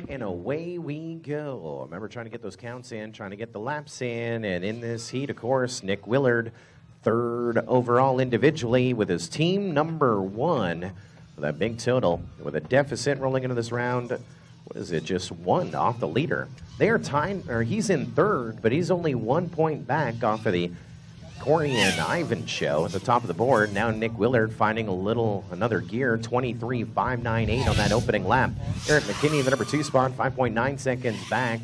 And away we go. Remember, trying to get those counts in, trying to get the laps in. And in this heat, of course, Nick Willard, third overall individually with his team number one. With a big total, with a deficit rolling into this round. What is it, just one off the leader. They are tied, or he's in third, but he's only 1 point back off of the Corey and Ivan show at the top of the board. Now Nick Willard finding another gear, 23.598 on that opening lap. Eric McKinney, the number 2 spot, 5.9 seconds back.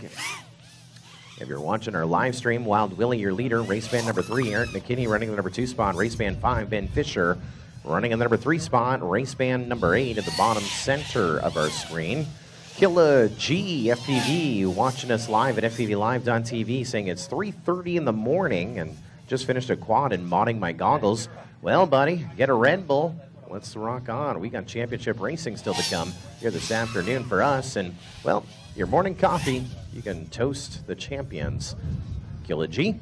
If you're watching our live stream, Wild Willie, your leader, race band number 3, Eric McKinney running the number 2 spot, race band 5, Ben Fisher running in the number 3 spot, race band number 8 at the bottom center of our screen. Killa G, FPV, watching us live at FPVLive.tv, saying it's 3:30 in the morning and just finished a quad and modding my goggles. Well, buddy, get a Red Bull. Let's rock on. We got championship racing still to come here this afternoon for us. And, well, your morning coffee, you can toast the champions. Killa G.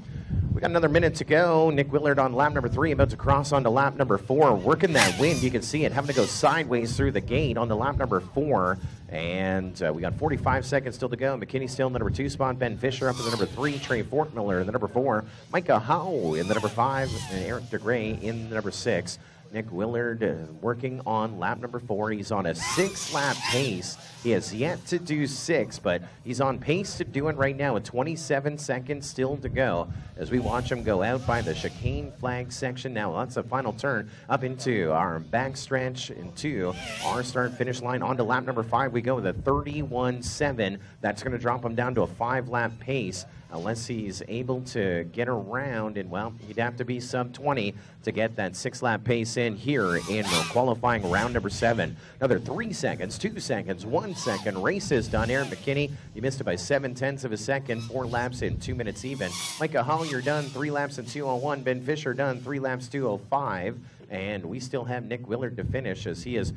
We got another minute to go. Nick Willard on lap number 3, about to cross onto lap number 4. Working that wind, you can see it, having to go sideways through the gate onto lap number 4. And we got 45 seconds still to go. McKinney still in the number 2 spot. Ben Fisher up in the number 3. Trey Fortmiller in the number 4. Micah Howe in the number 5. And Eric DeGray in the number 6. Nick Willard working on lap number 4. He's on a 6-lap pace. He has yet to do 6, but he's on pace to do it right now with 27 seconds still to go as we watch him go out by the chicane flag section. Now that's the final turn up into our backstretch into our start-finish line. On to lap number 5 we go with a 31.7. That's going to drop him down to a 5-lap pace. Unless he's able to get around, and well, he'd have to be sub-20 to get that 6-lap pace in here in qualifying round number 7. Another 3 seconds, 2 seconds, 1 second. Race is done. Aaron McKinney, he missed it by 0.7 of a second. 4 laps in 2 minutes even. Micah Hollier done 3 laps in 2:01. Ben Fisher done 3 laps 2:05. And we still have Nick Willard to finish as he is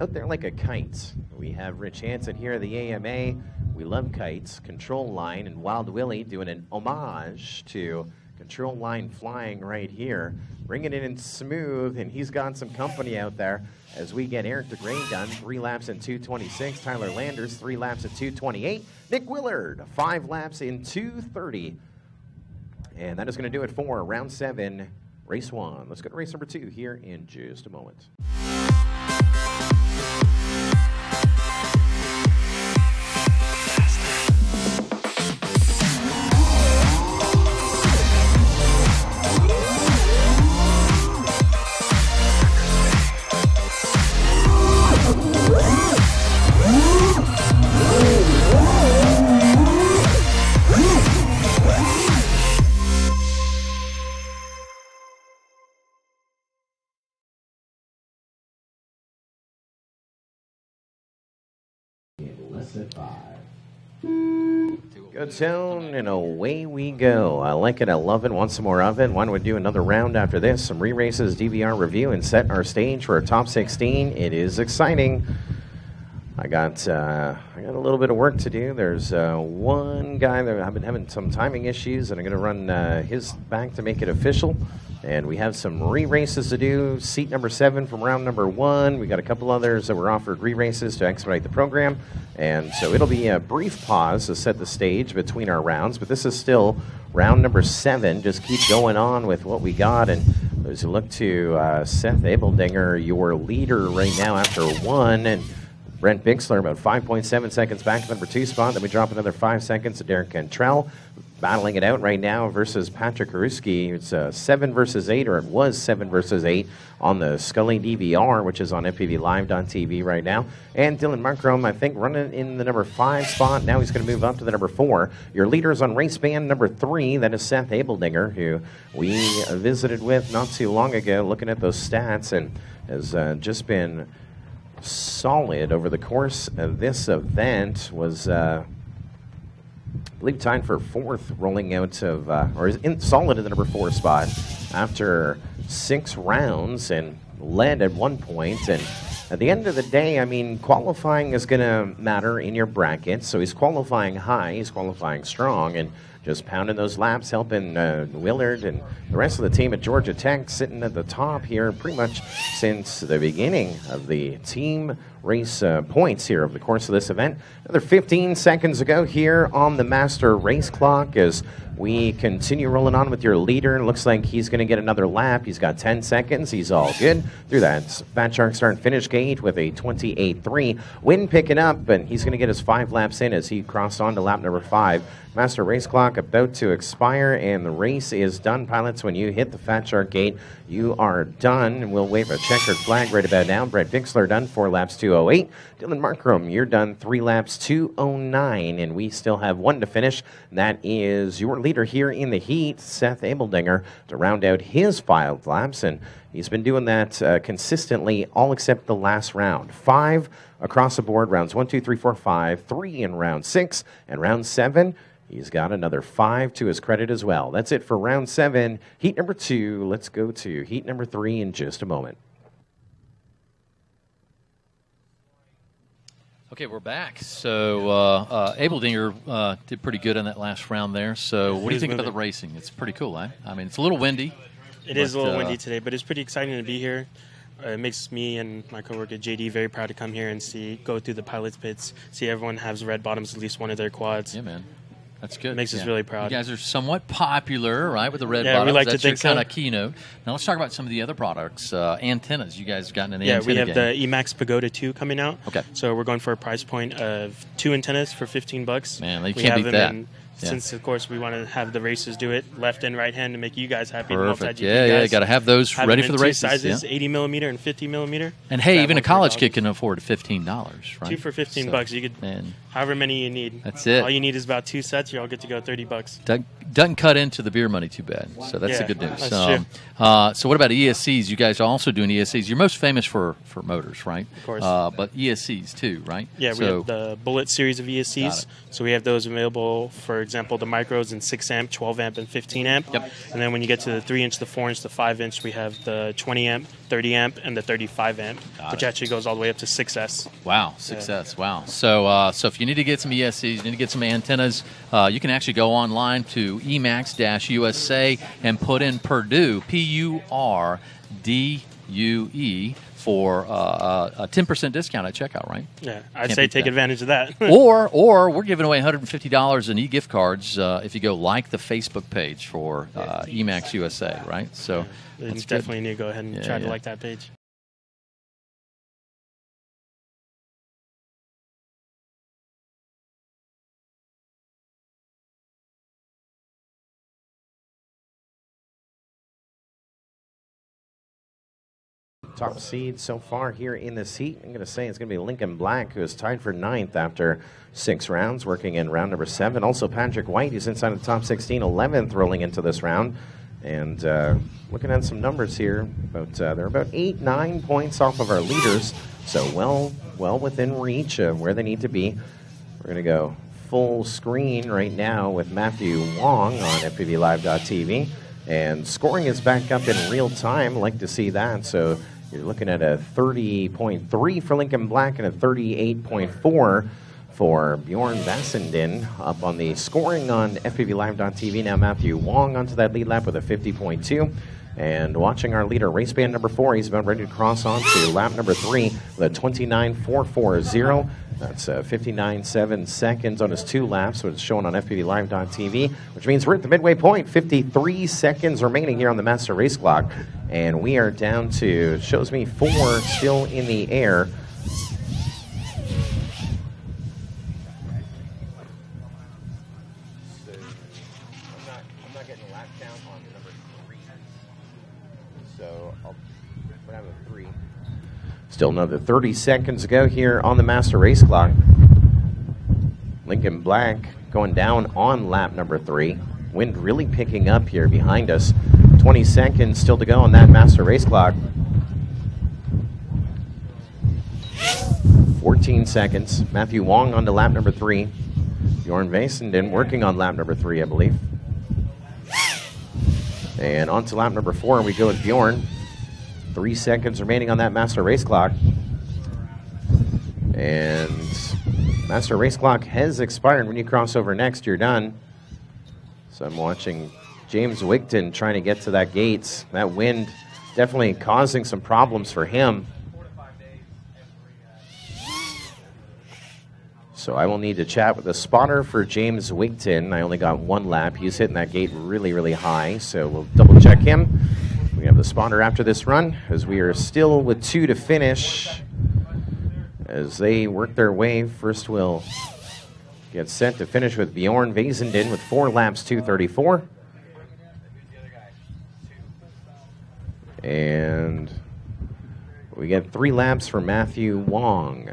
out there like a kite. We have Rich Hansen here at the AMA. We love kites. Control Line and Wild Willie doing an homage to Control Line flying right here. Bringing it in smooth, and he's got some company out there as we get Eric DeGray done. 3 laps in 2:26. Tyler Landers, 3 laps at 2:28. Nick Willard, 5 laps in 2:30. And that is going to do it for round 7, race 1. Let's go to race number 2 here in just a moment. Good tone, and away we go. I like it, I love it, want some more of it. Why don't we do another round after this? Some re-races, DVR review, and set our stage for a top 16. It is exciting. I got a little bit of work to do. There's one guy that I've been having some timing issues, and I'm going to run his back to make it official. And we have some re-races to do. Seat number 7 from round number 1. We got a couple others that were offered re-races to expedite the program. And so it'll be a brief pause to set the stage between our rounds. But this is still round number 7. Just keep going on with what we got. And as you look to Seth Abeldinger, your leader right now after 1. And Brent Bixler about 5.7 seconds back to number 2 spot. Then we drop another 5 seconds to Derek Cantrell. Battling it out right now versus Patrick Haruski. It's 7 versus 8, or it was 7 versus 8 on the Scully DVR, which is on FPVLive.tv right now. And Dylan Markram, I think, running in the number 5 spot. Now he's going to move up to the number 4. Your leaders on race band number 3, that is Seth Abeldinger, who we visited with not too long ago, looking at those stats, and has just been solid over the course of this event. Was I believe tied for 4th, rolling out of, or is solid in the number 4 spot after 6 rounds, and led at one point, and at the end of the day, I mean, qualifying is going to matter in your bracket. So he's qualifying high, he's qualifying strong, and just pounding those laps, helping Willard and the rest of the team at Georgia Tech sitting at the top here pretty much since the beginning of the team race points here over the course of this event. Another 15 seconds ago here on the master race clock as we continue rolling on with your leader. Looks like he's going to get another lap. He's got 10 seconds. He's all good through that Fat Shark start and finish gate with a 28.3. Wind picking up, but he's going to get his 5 laps in as he crossed on to lap number 5. Master race clock about to expire, and the race is done. Pilots, when you hit the Fat Shark gate, you are done. And we'll wave a checkered flag right about now. Brett Bixler done 4 laps, 2:08. Dylan Markram, you're done 3 laps, 2:09. And we still have 1 to finish. That is your leader here in the heat, Seth Abeldinger, to round out his 5 laps. And he's been doing that consistently, all except the last round. 5 across the board, rounds 1, 2, 3, 4, 5, 3 in round 6, and round 7. He's got another 5 to his credit as well. That's it for round 7. Heat number 2. Let's go to heat number 3 in just a moment. Okay, we're back. So Abeldinger did pretty good in that last round there. So what do you think about the racing? It's pretty cool, eh? I mean, it's a little windy. It is a little windy today, but it's pretty exciting to be here. It makes me and my coworker JD very proud to come here and go through the pilot's pits, see everyone has red bottoms, at least one of their quads. Yeah, man. That's good. It makes us really proud. You guys are somewhat popular, right, with the red yeah, bottoms. We like That's to think your kind of keynote. Now let's talk about some of the other products. Antennas. You guys have gotten an antenna we have game. the EMAX Pagoda 2 coming out. Okay. So we're going for a price point of 2 antennas for $15. Man, you can't beat that. Since, of course, we want to have the racers do it left and right hand to make you guys happy. Perfect. The Yeah, got to have those ready for the races. Sizes, yeah. 80 millimeter and 50 millimeter. And hey, even a college kid can afford $15, right? 2 for $15. You could, however many you need. That's it. All you need is about 2 sets. You all get to go $30. Doesn't cut into the beer money too bad. So that's the good news. That's true. So what about ESCs? You guys are also doing ESCs. You're most famous for motors, right? Of course. But ESCs too, right? Yeah, we have the Bullet series of ESCs. So we have those available, for example, the micros in 6 amp, 12 amp, and 15 amp. Yep. And then when you get to the 3-inch, the 4-inch, the 5-inch, we have the 20 amp, 30 amp, and the 35 amp, which actually goes all the way up to 6S. Wow, 6S, wow. So if you need to get some ESCs, you need to get some antennas, you can actually go online to EMAX-USA and put in Purdue, P-U-R-D-U-E, for a 10% discount at checkout, right? Yeah, I'd say take advantage of that. or we're giving away $150 in e-gift cards if you go like the Facebook page for EMAX USA, right? So you definitely need to go ahead and try to like that page. Top seed so far here in this heat, I'm going to say it's going to be Lincoln Black, who is tied for 9th after 6 rounds, working in round number 7. Also Patrick White, who's inside the top 16, 11th rolling into this round. And looking at some numbers here, they're about 8-9 points off of our leaders, so well within reach of where they need to be. We're going to go full screen right now with Matthew Wong on FPVLive.tv. And scoring is back up in real time. Like to see that. So you're looking at a 30.3 for Lincoln Black and a 38.4 for Bjorn Vassenden up on the scoring on FPVLive.tv. Now Matthew Wong onto that lead lap with a 50.2. And watching our leader, race band number 4, he's about ready to cross on to lap number 3 with a 29.440. That's 59.7 seconds on his 2 laps, which is shown on FPVLive.tv, which means we're at the midway point. 53 seconds remaining here on the master race clock. And we are down to, shows me 4 still in the air. I'm not getting a lap count on number 3. So I'll put out a 3. Still another 30 seconds to go here on the master race clock. Lincoln Black going down on lap number 3. Wind really picking up here behind us. 20 seconds still to go on that master race clock. 14 seconds. Matthew Wong on to lap number 3. Bjorn Vassenden working on lap number 3, I believe. And on to lap number 4, we go with Bjorn. 3 seconds remaining on that master race clock. And master race clock has expired. When you cross over next, you're done. So I'm watching James Wigton trying to get to that gate. That wind definitely causing some problems for him. So I will need to chat with the spotter for James Wigton. I only got 1 lap. He's hitting that gate really, really high. So we'll double check him. We have the spotter after this run, as we are still with 2 to finish. As they work their way, first we'll get set to finish with Bjorn Vasenden with 4 laps, 2:34. And we get 3 laps for Matthew Wong.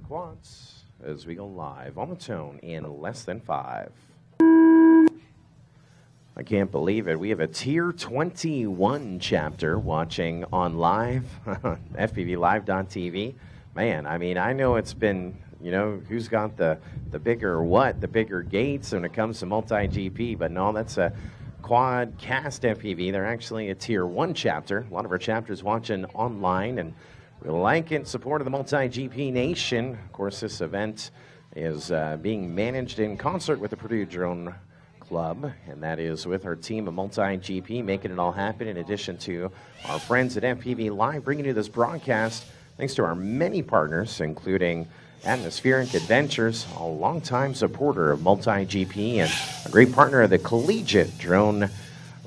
Quads as we go live on the tone in less than 5. I can't believe it. We have a Tier 21 chapter watching on live, FPVLive.tv. Man, I mean, I know it's been, you know, who's got the bigger gates when it comes to MultiGP, but no, that's a quad cast FPV. They're actually a Tier 1 chapter. A lot of our chapters watching online, and we like and support of the MultiGP Nation. Of course, this event is being managed in concert with the Purdue Drone Club, and that is with our team of MultiGP making it all happen, in addition to our friends at FPV Live bringing you this broadcast thanks to our many partners, including Atmospheric Adventures, a longtime supporter of MultiGP and a great partner of the Collegiate Drone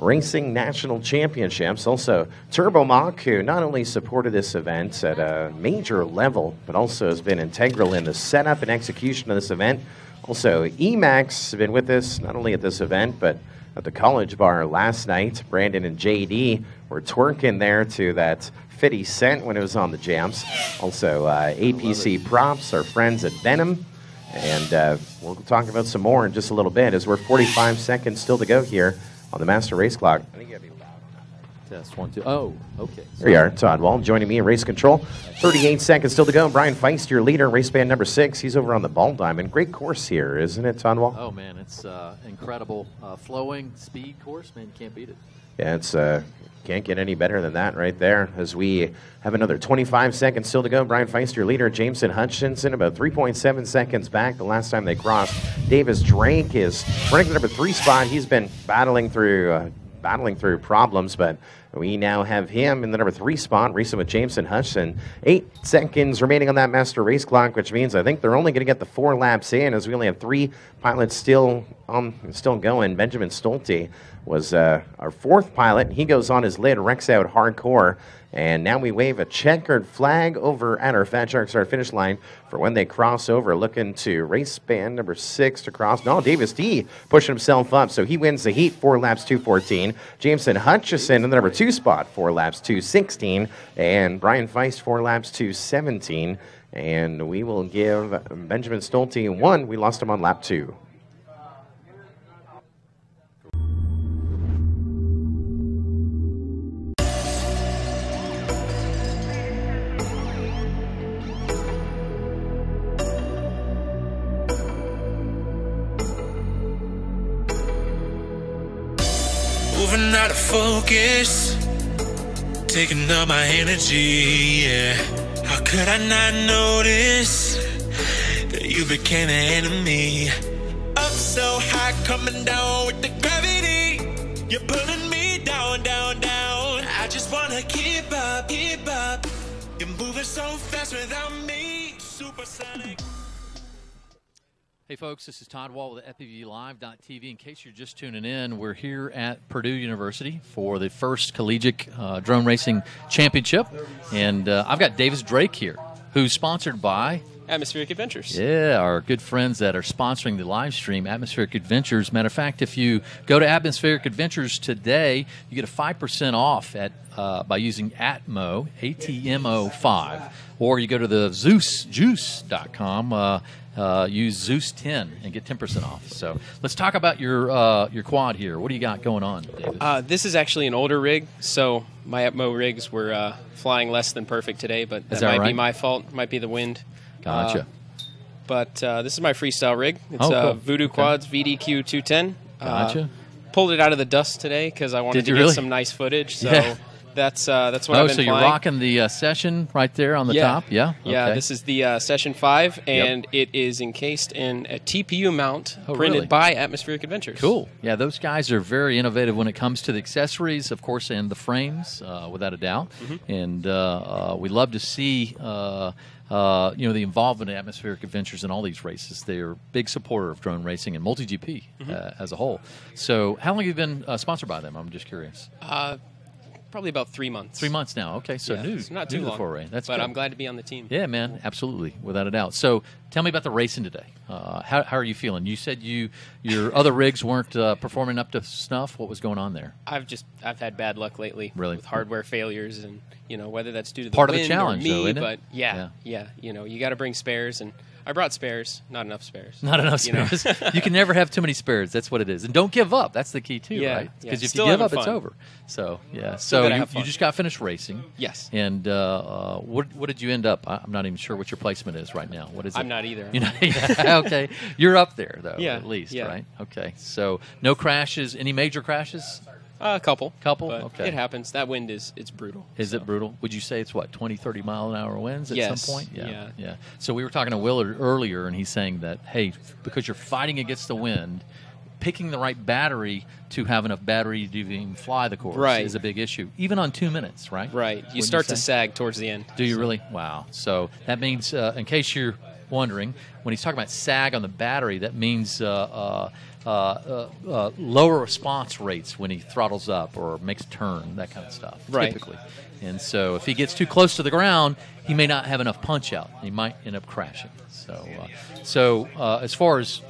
Racing National Championships. Also, TurboMach, who not only supported this event at a major level, but also has been integral in the setup and execution of this event. Also, EMAX have been with us not only at this event, but at the College Bar last night. Brandon and JD were twerking there to that 50 Cent when it was on the jams. Also, APC Props, our friends at Venom. And we'll talk about some more in just a little bit, as we're 45 seconds still to go here on the master race clock. I think you gotta be loud. Test 1, 2. Oh, okay. There you are, Todd Wall joining me in race control. 38 seconds still to go. Brian Feist, your leader, race band number 6. He's over on the ball diamond. Great course here, isn't it, Todd Wall? Oh man, it's incredible flowing speed course. Man, you can't beat it. Yeah, it's can't get any better than that right there. As we have another 25 seconds still to go. Brian Feist, your leader, Jameson Hutchinson, about 3.7 seconds back the last time they crossed. Davis Drake is running the number 3 spot. He's been battling through problems, but we now have him in the number 3 spot, racing with Jameson Hutchinson. 8 seconds remaining on that master race clock, which means I think they're only going to get the 4 laps in, as we only have 3 pilots still going. Benjamin Stolte was our 4th pilot. He goes on his lid, wrecks out hardcore. And now we wave a checkered flag over at our Fat Shark start finish line for when they cross over, looking to race band number 6 to cross. No, Davis D pushing himself up, so he wins the heat, 4 laps, 2:14. Jameson Hutchison in the number 2 spot, 4 laps, 2:16. And Brian Feist, 4 laps, 2:17. And we will give Benjamin Stolte 1. We lost him on lap 2. Moving out of focus, taking up my energy, yeah. How could I not notice that you became an enemy? Up so high, coming down with the gravity. You're pulling me down, down, down. I just wanna keep up, keep up. moving so fast without me. Supersonic. Hey folks, this is Todd Wall with FPVLive.tv. In case you're just tuning in, we're here at Purdue University for the first Collegiate Drone Racing Championship. And I've got Davis Drake here, who's sponsored by Atmospheric Adventures. Yeah, our good friends that are sponsoring the live stream, Atmospheric Adventures. Matter of fact, if you go to Atmospheric Adventures today, you get a 5% off by using ATMO, ATMO5. Or you go to the ZeusJuice.com, use Zeus 10 and get 10% off. So let's talk about your quad here. What do you got going on, David? This is actually an older rig, so my Atmo rigs were flying less than perfect today, but that might be my fault. Might be the wind. Gotcha. But this is my freestyle rig. It's cool. Voodoo Quads VDQ 210. Gotcha. Pulled it out of the dust today because I wanted to get some nice footage. So that's what I've been flying. So you're rocking the session right there on the top? Yeah. Yeah, okay. this is the Session 5, and it is encased in a TPU mount printed by Atmospheric Adventures. Cool. Yeah, those guys are very innovative when it comes to the accessories, of course, and the frames, without a doubt. Mm-hmm. And we love to see the involvement of Atmospheric Adventures in all these races. They're a big supporter of drone racing and MultiGP as a whole. So how long have you been sponsored by them? I'm just curious. Probably about 3 months. 3 months now. Okay, so new. It's not too long. Foray. That's but good. I'm glad to be on the team. Yeah, man, absolutely, without a doubt. So tell me about the racing today. How are you feeling? You said your other rigs weren't performing up to snuff. What was going on there? I've had bad luck lately with hardware failures, and whether that's due to the part wind of the challenge, or me, though, isn't it? But yeah, you got to bring spares, and I brought spares, not enough spares. Not enough spares. You can never have too many spares. That's what it is. And don't give up. That's the key, too, right? Because if you give up, it's over. So, yeah. So you just got finished racing. Yes. And what did you end up? I'm not even sure what your placement is right now. What is it? I'm not either. Okay. You're up there, though, at least, right? Okay. So no crashes. Any major crashes? A couple. But okay. It happens. That wind it's brutal. Is it brutal? Would you say it's 20, 30 mile an hour winds at some point? Yeah. So we were talking to Willard earlier, and he's saying that, hey, because you're fighting against the wind, picking the right battery to have enough battery to even fly the course is a big issue, even on 2 minutes, right? Right. You start to sag towards the end. Do you really? Wow. So that means, in case you're wondering, when he's talking about sag on the battery, that means lower response rates when he throttles up or makes a turn, that kind of stuff, typically. And so if he gets too close to the ground, he may not have enough punch out. He might end up crashing. So as far as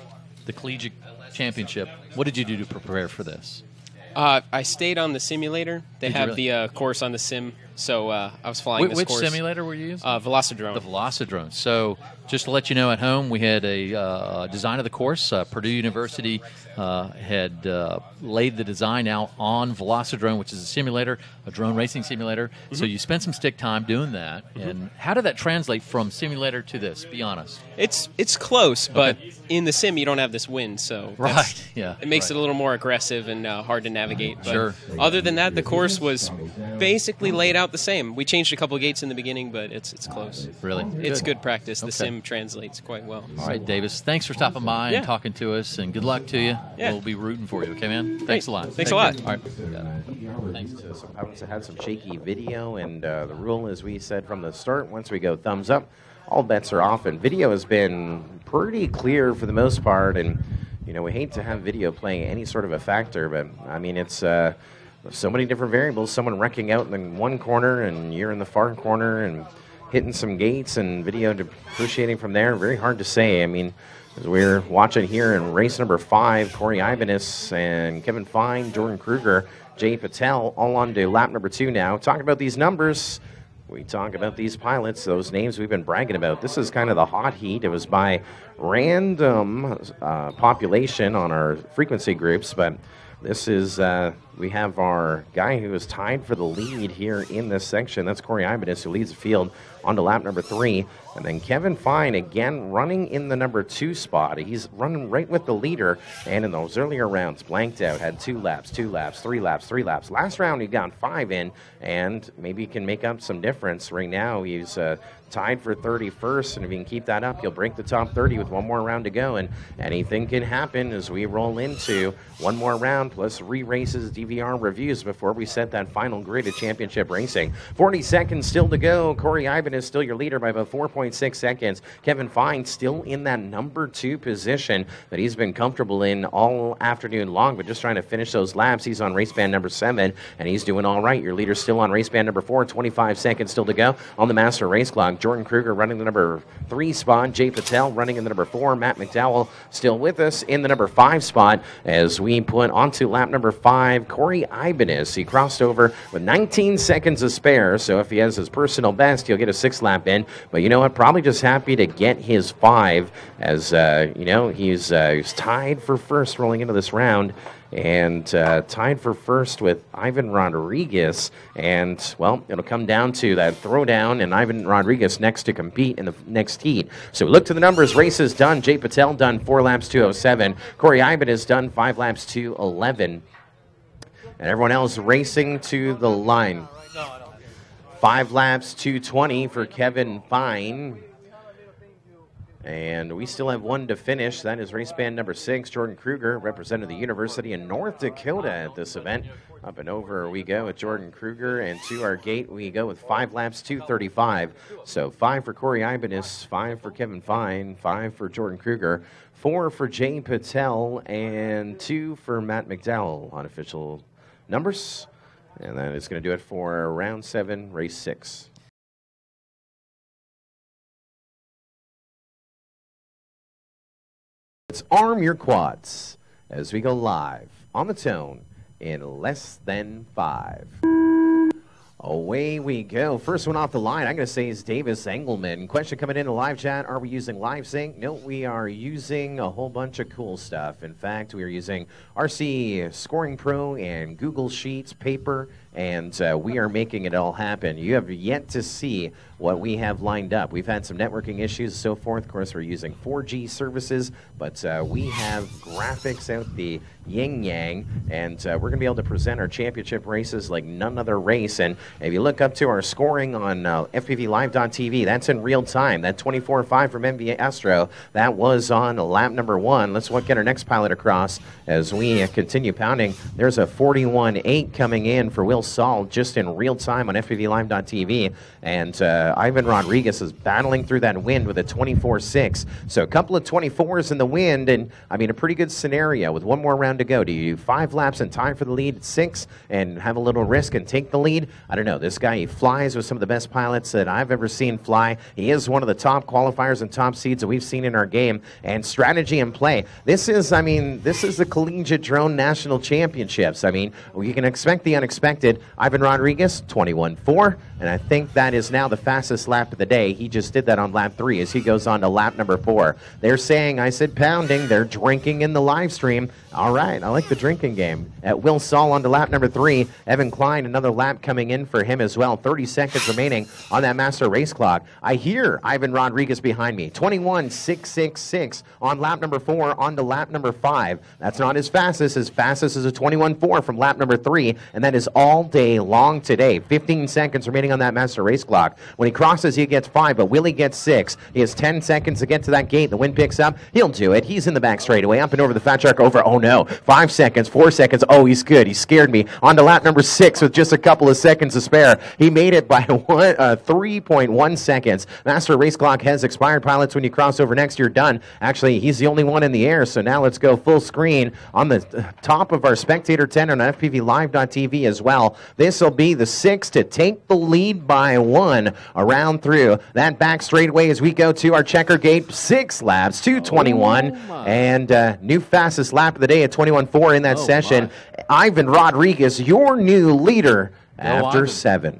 the Collegiate Championship, what did you do to prepare for this? I stayed on the simulator. They have the course on the sim, so I was flying this course. Which simulator were you using? Velocidrone. The Velocidrone. So just to let you know at home, we had a design of the course. Purdue University had laid the design out on Velocidrone, which is a simulator, a drone racing simulator. Mm-hmm. So you spent some stick time doing that. Mm-hmm. And how did that translate from simulator to this? Be honest. It's close, but in the sim you don't have this wind, so it makes it a little more aggressive and hard to navigate. But other than that, the course was basically laid out the same. We changed a couple of gates in the beginning, but it's close. Really? It's good practice. The sim translates quite well. All right, Davis. Thanks for stopping by and talking to us, and good luck to you. Yeah. We'll be rooting for you. Okay, man? Thanks a lot. Thanks a lot. All right. Thanks to some pilots that had some shaky video, and the rule, as we said from the start, once we go thumbs up, all bets are off, and video has been pretty clear for the most part, and we hate to have video playing any sort of a factor, but I mean, it's so many different variables. Someone wrecking out in one corner, and you're in the far corner, and hitting some gates, and video depreciating from there. Very hard to say. I mean, as we're watching here in race number 5, Corey Ibanez and Kevin Fine, Jordan Kruger, Jay Patel, all on to lap number 2 now. Talking about these numbers, we talk about these pilots, those names we've been bragging about. This is kind of the hot heat. It was by random population on our frequency groups, but this is, we have our guy who is tied for the lead here in this section. That's Corey Ibanez, who leads the field on to lap number 3. And then Kevin Fine, again, running in the number 2 spot. He's running right with the leader. And in those earlier rounds, blanked out, had 2 laps, 3 laps. Last round, he got 5 in, and maybe he can make up some difference. Right now, he's tied for 31st, and if you can keep that up, you'll break the top 30 with one more round to go, and anything can happen as we roll into one more round, plus re-races, DVR reviews before we set that final grid of championship racing. 40 seconds still to go. Corey Ibanez Ibanez still your leader by about 4.6 seconds. Kevin Fine still in that number 2 position that he's been comfortable in all afternoon long, but just trying to finish those laps. He's on race band number 7, and he's doing all right. Your leader's still on race band number 4, 25 seconds still to go on the master race clock. Jordan Kruger running the number 3 spot. Jay Patel running in the number 4. Matt McDowell still with us in the number 5 spot as we put onto lap number 5, Corey Ibanez. He crossed over with 19 seconds to spare, so if he has his personal best, he'll get a 6 lap in. But you know what? Probably just happy to get his 5 as, he's tied for first rolling into this round. And tied for first with Ivan Rodriguez. And, well, it'll come down to that throwdown, and Ivan Rodriguez next to compete in the next heat. So we look to the numbers. Races done. Jay Patel done 4 laps, 2:07. Corey Ibanez done 5 laps, 2:11. And everyone else racing to the line. 5 laps, 2:20 for Kevin Fine. And we still have 1 to finish. That is race band number 6, Jordan Kruger, representing the University of North Dakota at this event. Up and over we go with Jordan Kruger, and to our gate we go with 5 laps, 2:35. So 5 for Corey Ibanez, 5 for Kevin Fine, 5 for Jordan Kruger, 4 for Jay Patel, and 2 for Matt McDowell on official numbers. And that is going to do it for round 7, race 6. Let's arm your quads as we go live on the tone in less than 5. Away we go. First one off the line, I'm going to say, is Davis Engelman. Question coming in the live chat, are we using Live Sync? No, we are using a whole bunch of cool stuff. In fact, we are using RC Scoring Pro and Google Sheets, paper, and we are making it all happen. You have yet to see what we have lined up. We've had some networking issues and so forth. Of course, we're using 4G services, but we have graphics out the yin-yang, and we're going to be able to present our championship races like none other race. And if you look up to our scoring on FPVLive.tv, that's in real time. That 24.5 from MV Astro, that was on lap number 1. Let's get our next pilot across as we continue pounding. There's a 41.8 coming in for Will Saul just in real time on FPVLive.tv, and Ivan Rodriguez is battling through that wind with a 24.6. So a couple of 24s in the wind, and I mean a pretty good scenario with 1 more round to go. Do you do 5 laps and tie for the lead at 6 and have a little risk and take the lead? I don't know. This guy, he flies with some of the best pilots that I've ever seen fly. He is one of the top qualifiers and top seeds that we've seen in our game, and strategy and play. This is the Collegiate Drone National Championships. I mean, you can expect the unexpected. Ivan Rodriguez, 21.4, and I think that is now the fastest lap of the day. He just did that on lap 3 as he goes on to lap number 4. They're saying, I said pounding, they're drinking in the live stream. All right, I like the drinking game. At Will Saul on to lap number 3. Evan Klein, another lap coming in for him as well. 30 seconds remaining on that master race clock. I hear Ivan Rodriguez behind me. 21.666 on lap number 4 on to lap number 5. That's not his fastest. His fastest is a 21.4 from lap number 3, and that is all day long today. 15 seconds remaining on that master race clock. When he crosses, he gets 5, but Willie gets 6. He has 10 seconds to get to that gate. The wind picks up. He'll do it. He's in the back straightaway. Up and over the fat shark over. Oh, no. 5 seconds, 4 seconds. Oh, he's good. He scared me. On to lap number 6 with just a couple of seconds to spare. He made it by 3.1 seconds. Master race clock has expired. Pilots, when you cross over next, you're done. Actually, he's the only one in the air, so now let's go full screen on the top of our spectator tent on FPVLive.tv as well. This will be the 6 to take the lead by 1 around through that back straightaway as we go to our checker gate. 6 laps, 2:21, and new fastest lap of the day at 21.4 in that session. My. Ivan Rodriguez, your new leader after 7.